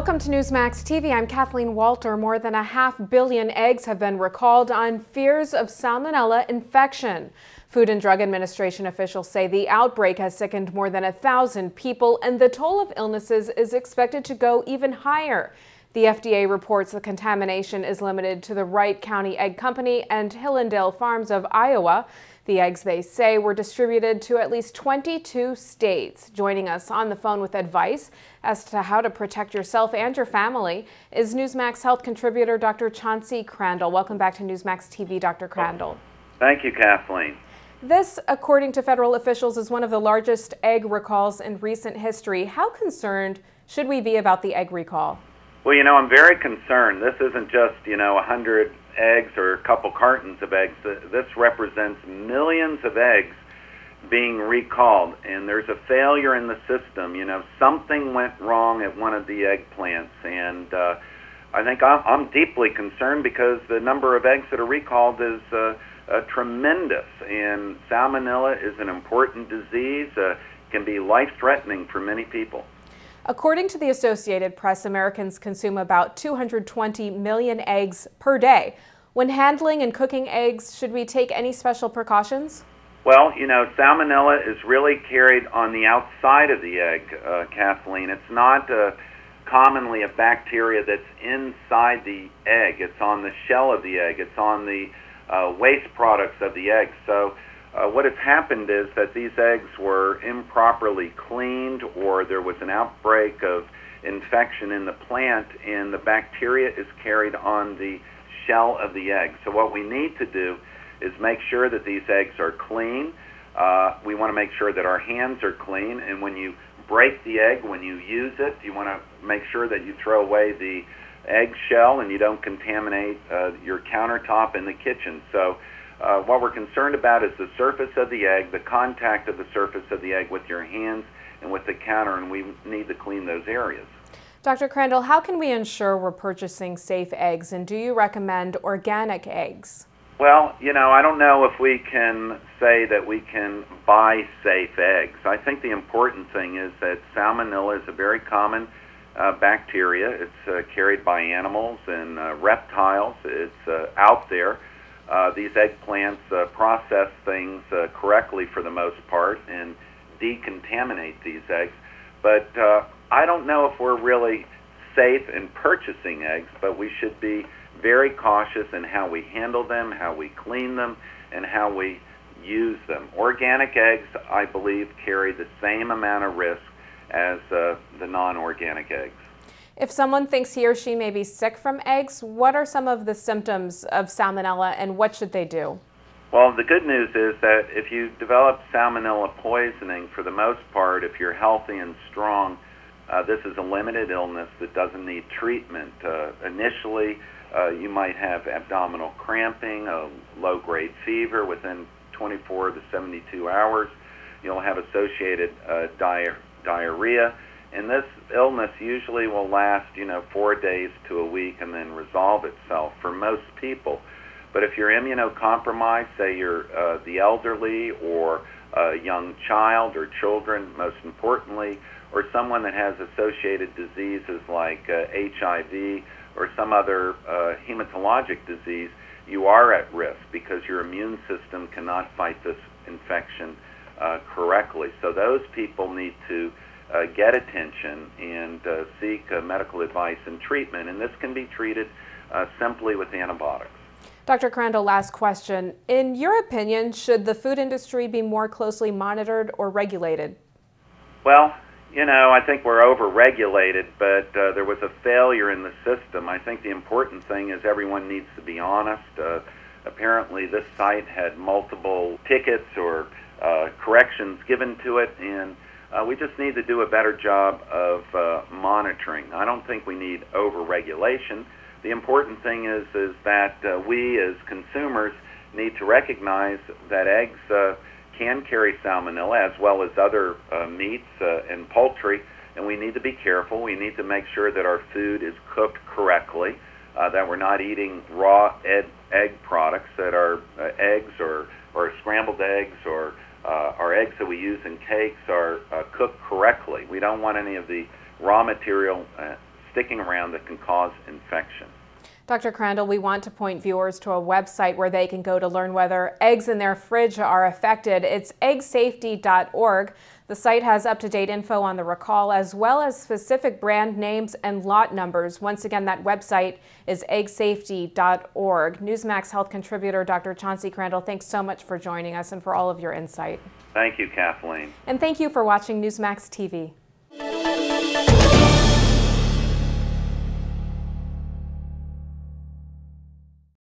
Welcome to Newsmax TV. I'm Kathleen Walter. More than 500 million eggs have been recalled on fears of salmonella infection. Food and Drug Administration officials say the outbreak has sickened more than 1,000 people, and the toll of illnesses is expected to go even higher. The FDA reports the contamination is limited to the Wright County Egg Company and Hillendale Farms of Iowa. The eggs, they say, were distributed to at least 22 states. Joining us on the phone with advice as to how to protect yourself and your family is Newsmax Health contributor Dr. Chauncey Crandall. Welcome back to Newsmax TV, Dr. Crandall. Thank you, Kathleen. This, according to federal officials, is one of the largest egg recalls in recent history. How concerned should we be about the egg recall? Well, I'm very concerned. This isn't just, 100 eggs or a couple cartons of eggs. This represents millions of eggs being recalled, and there's a failure in the system. Something went wrong at one of the egg plants, and I think I'm deeply concerned because the number of eggs that are recalled is tremendous, and salmonella is an important disease, can be life-threatening for many people. According to the Associated Press, Americans consume about 220 million eggs per day. When handling and cooking eggs, should we take any special precautions? Well, salmonella is really carried on the outside of the egg, Kathleen. It's not commonly a bacteria that's inside the egg. It's on the shell of the egg. It's on the waste products of the egg. So what has happened is that these eggs were improperly cleaned, or there was an outbreak of infection in the plant, and the bacteria is carried on the shell of the egg. So what we need to do is make sure that these eggs are clean. We want to make sure that our hands are clean, and when you break the egg, when you use it, you want to make sure that you throw away the egg shell and you don't contaminate your countertop in the kitchen. So what we're concerned about is the surface of the egg, the contact of the surface of the egg with your hands and with the counter, and we need to clean those areas. Dr. Crandall, how can we ensure we're purchasing safe eggs, and do you recommend organic eggs? Well, I don't know if we can say that we can buy safe eggs. I think the important thing is that salmonella is a very common bacteria. It's carried by animals and reptiles. It's out there. These eggplants process things correctly for the most part and decontaminate these eggs. But I don't know if we're really safe in purchasing eggs, but we should be very cautious in how we handle them, how we clean them, and how we use them. Organic eggs, I believe, carry the same amount of risk as the non-organic eggs. If someone thinks he or she may be sick from eggs, what are some of the symptoms of salmonella, and what should they do? Well, the good news is that if you develop salmonella poisoning, for the most part, if you're healthy and strong, this is a limited illness that doesn't need treatment. Initially, you might have abdominal cramping, a low-grade fever within 24 to 72 hours. You'll have associated diarrhea. And this illness usually will last, 4 days to a week and then resolve itself for most people. But if you're immunocompromised, say you're the elderly or a young child or children, most importantly, or someone that has associated diseases like HIV or some other hematologic disease, you are at risk because your immune system cannot fight this infection correctly. So those people need to get attention and seek medical advice and treatment, and this can be treated simply with antibiotics. Dr. Crandall, last question. In your opinion, should the food industry be more closely monitored or regulated? Well, I think we're over-regulated, but there was a failure in the system. I think the important thing is everyone needs to be honest. Apparently this site had multiple tickets or corrections given to it, and we just need to do a better job of monitoring. I don't think we need over-regulation. The important thing is that we as consumers need to recognize that eggs can carry salmonella as well as other meats and poultry, and we need to be careful. We need to make sure that our food is cooked correctly, that we're not eating raw egg products, that our eggs or scrambled eggs or our eggs that we use in cakes are cooked correctly. We don't want any of the raw material sticking around that can cause infection. Dr. Crandall, we want to point viewers to a website where they can go to learn whether eggs in their fridge are affected. It's eggsafety.org. The site has up-to-date info on the recall as well as specific brand names and lot numbers. Once again, that website is eggsafety.org. Newsmax health contributor Dr. Chauncey Crandall, thanks so much for joining us and for all of your insight. Thank you, Kathleen. And thank you for watching Newsmax TV.